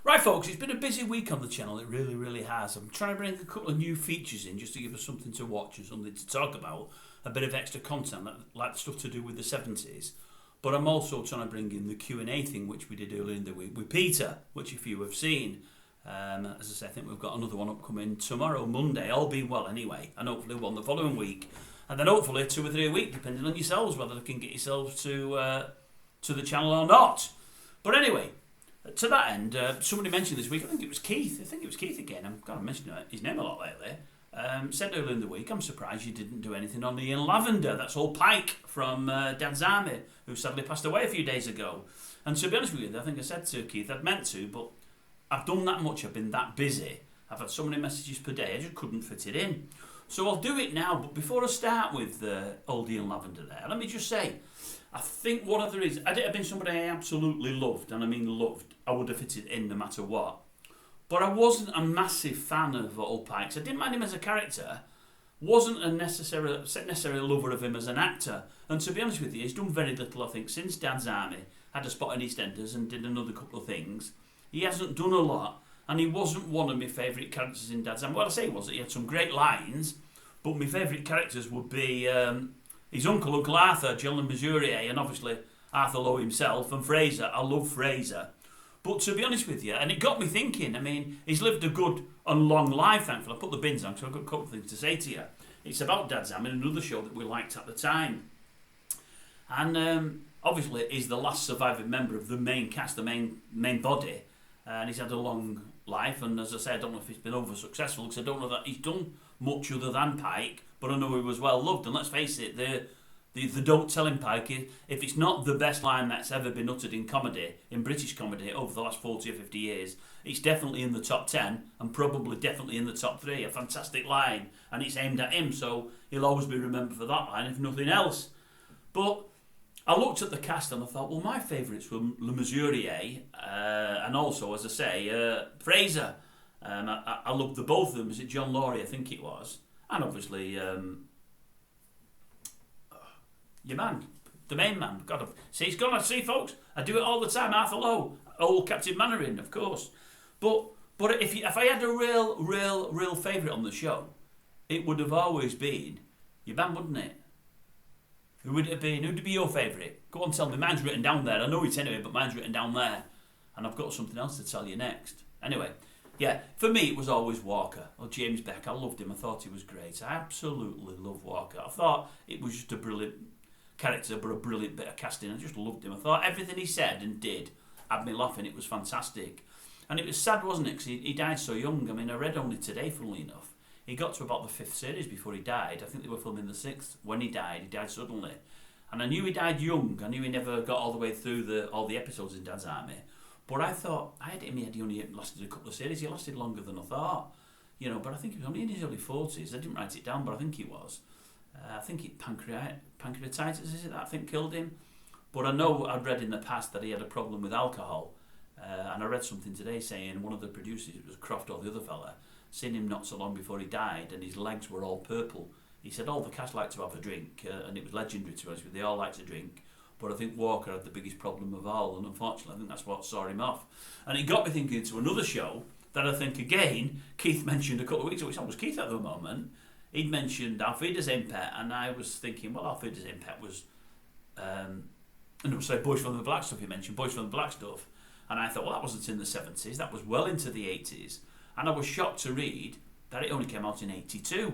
Right, folks, it's been a busy week on the channel. It really, really has. I'm trying to bring a couple of new features in just to give us something to watch and something to talk about. A bit of extra content, like stuff to do with the 70s. But I'm also trying to bring in the Q&A thing, which we did earlier in the week with Peter, which if you have seen, as I say, I think we've got another one upcoming tomorrow, Monday, all being well anyway, and hopefully one the following week. And then hopefully 2 or 3 a week, depending on yourselves, whether they can get yourselves to the channel or not. But anyway, to that end, somebody mentioned this week, I think it was Keith again, I've got to mention his name a lot lately, said earlier in the week, I'm surprised you didn't do anything on Ian Lavender. That's old Pike from Dad's Army, who sadly passed away a few days ago. And to be honest with you, I think I said to Keith, I'd meant to, but I've done that much, I've been that busy, I've had so many messages per day, I just couldn't fit it in. So I'll do it now, but before I start with old Ian Lavender there, let me just say, I think one of the reasons, had it been somebody I absolutely loved, and I mean loved, I would have fitted in no matter what. But I wasn't a massive fan of old Pikes. I didn't mind him as a character, wasn't a necessarily lover of him as an actor. And to be honest with you, he's done very little, I think, since Dad's Army, had a spot in EastEnders and did another couple of things. He hasn't done a lot, and he wasn't one of my favourite characters in Dad's Army. Well, I say he wasn't, he had some great lines, but my favourite characters would be his uncle, Uncle Arthur, John Le Mesurier, and obviously Arthur Lowe himself, and Fraser. I love Fraser. But to be honest with you, and it got me thinking, I mean, he's lived a good and long life, thankfully. I put the bins on, so I've got a couple of things to say to you. It's about Dad's Army, another show that we liked at the time. And obviously, he's the last surviving member of the main cast, the main body. And he's had a long life, and as I say, I don't know if he's been over successful, because I don't know that he's done much other than Pike, but I know he was well loved. And let's face it, the don't tell him Pike, if it's not the best line that's ever been uttered in comedy, in British comedy, over the last 40 or 50 years, it's definitely in the top 10, and probably definitely in the top 3. A fantastic line, and it's aimed at him, so he'll always be remembered for that line, if nothing else. But I looked at the cast and I thought, well, my favourites were Le Mesurier, and also, as I say, Fraser. I loved the both of them. Was it John Laurie, I think it was, and obviously your man, the main man. God, see, he's gone. See, folks, I do it all the time. Arthur Lowe, old Captain Mainwaring, of course. But if I had a real favourite on the show, it would have always been your man, wouldn't it? Who would it have been? Who'd be your favourite? Go on, tell me. Mine's written down there. I know it's anyway, but mine's written down there, and I've got something else to tell you next. Anyway, yeah, for me it was always Walker or James Beck. I loved him. I thought he was great. I absolutely love Walker. I thought it was just a brilliant character, but a brilliant bit of casting. I just loved him. I thought everything he said and did had me laughing. It was fantastic. And it was sad, wasn't it? Because he died so young. I mean, I read only today, funnily enough, he got to about the 5th series before he died. I think they were filming the 6th. When he died suddenly. And I knew he died young. I knew he never got all the way through all the episodes in Dad's Army. But I thought, I had it in my head he only lasted a couple of series. He lasted longer than I thought. You know, but I think he was only in his early 40s. I didn't write it down, but I think he was. I think pancreatitis, is it that I think killed him? But I know I'd read in the past that he had a problem with alcohol. And I read something today saying one of the producers, it was Croft or the other fella, seen him not so long before he died, and his legs were all purple. He said all the cast liked to have a drink, and it was legendary to us. They all liked to drink. But I think Walker had the biggest problem of all, and unfortunately I think that's what saw him off. And it got me thinking to another show that I think, again, Keith mentioned a couple of weeks ago, which was Keith at the moment. He'd mentioned Auf Wiedersehen Pet, and I was thinking, well, Auf Wiedersehen Pet was, Boys from the Black Stuff he mentioned, Boys from the Black Stuff. And I thought, well, that wasn't in the 70s, that was well into the 80s. And I was shocked to read that it only came out in 82.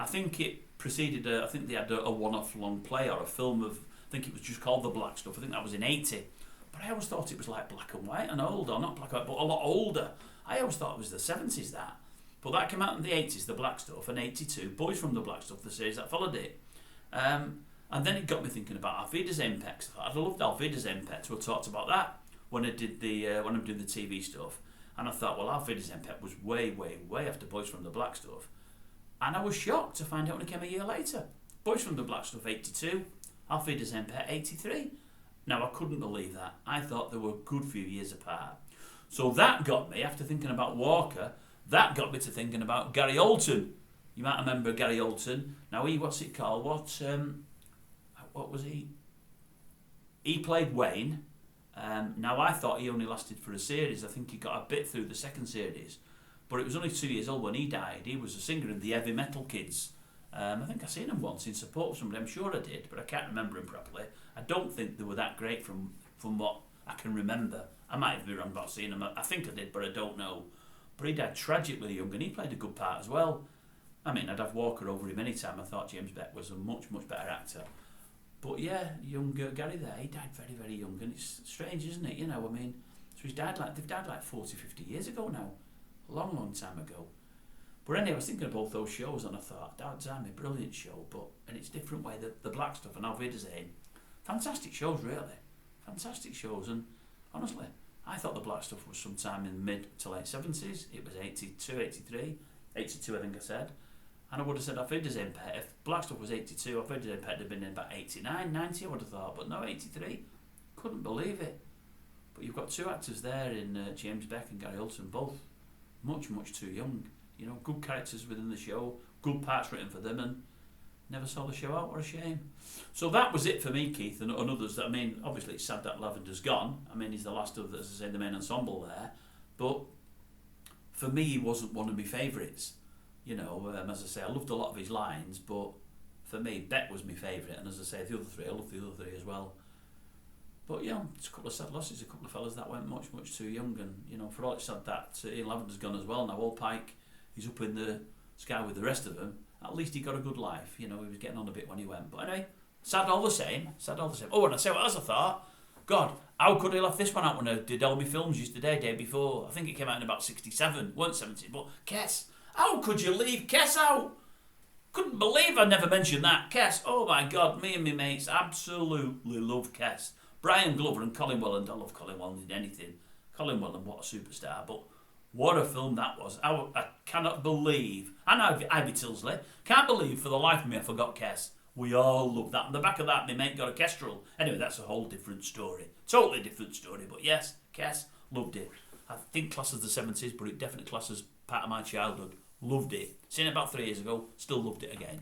I think it preceded, I think they had a one-off long play or a film of, I think it was just called The Black Stuff, I think that was in 80. But I always thought it was like black and white and old, or not black and white, but a lot older. I always thought it was the 70s, that. But that came out in the 80s, The Black Stuff, and 82, Boys from the Black Stuff, the series that followed it. And then it got me thinking about Auf Wiedersehen Pet. I thought I'd loved Auf Wiedersehen Pet to have talked about that when I did when I'm doing the TV stuff. And I thought, well, Auf Wiedersehen Pet was way after Boys from the Black Stuff. And I was shocked to find out when it came a year later. Boys from the Black Stuff, 82, Auf Wiedersehen Pet, 83. Now, I couldn't believe that. I thought they were a good few years apart. So that got me, after thinking about Walker, that got me to thinking about Gary Holton. You might remember Gary Holton. Now, what's it called? What was he? He played Wayne. Now, I thought he only lasted for a series. I think he got a bit through the second series. But it was only 2 years old when he died. He was a singer in the Heavy Metal Kids. I think I seen him once in support of somebody. I'm sure I did, but I can't remember him properly. I don't think they were that great from what I can remember. I might be wrong about seeing him. I think I did, but I don't know. But he died tragically young, and he played a good part as well. I mean, I'd have Walker over him any time. I thought James Beck was a much, much better actor. But yeah, young Gary there, he died very, very young, and it's strange, isn't it? You know, I mean, so they've died like 40, 50 years ago now. A long, long time ago. But anyway, I was thinking of both those shows, and I thought, damn, a brilliant show, but in its different way, the black stuff and Auf Wiedersehen. Fantastic shows, really. Fantastic shows, and honestly, I thought the black stuff was sometime in the mid to late 70s. It was 82, 83, 82 I think I said. And I would have said Auf Wiedersehen Pet. If black stuff was 82, Auf Wiedersehen Pet would have been in about 89, 90 I would have thought, but no, 83. Couldn't believe it. But you've got two actors there in James Beck and Gary Holton, both much, much too young. You know, good characters within the show, good parts written for them, and never saw the show out. What a shame. So that was it for me, Keith, and others. That, I mean, obviously it's sad that Lavender's gone. I mean, he's the last of, as I say, the main ensemble there. But for me, he wasn't one of my favourites. You know, as I say, I loved a lot of his lines, but for me, Beck was my favourite. And as I say, the other three, I love the other three as well. But yeah, it's a couple of sad losses, a couple of fellas that went much, much too young. And, you know, for all it's sad that Ian Lavender's gone as well. Now, old Pike, he's up in the sky with the rest of them. At least he got a good life. You know, he was getting on a bit when he went. But anyway, sad all the same. Sad all the same. Oh, and I say what else I thought. God, how could I left this one out when I did all my films yesterday, day before? I think it came out in about 67, weren't 70. But Kess, how could you leave Kess out? Couldn't believe I never mentioned that. Kess, oh my God, me and my mates absolutely love Kess. Brian Glover and Colin Welland, I love Colin Welland in anything. Colin Welland, what a superstar. But what a film that was. I cannot believe, and Ivy Tilsley, can't believe for the life of me I forgot Kess. We all love that. On the back of that, my mate got a Kestrel. Anyway, that's a whole different story. Totally different story. But yes, Kess, loved it. I think classes the 70s, but it definitely classes part of my childhood. Loved it. Seen it about 3 years ago, still loved it again.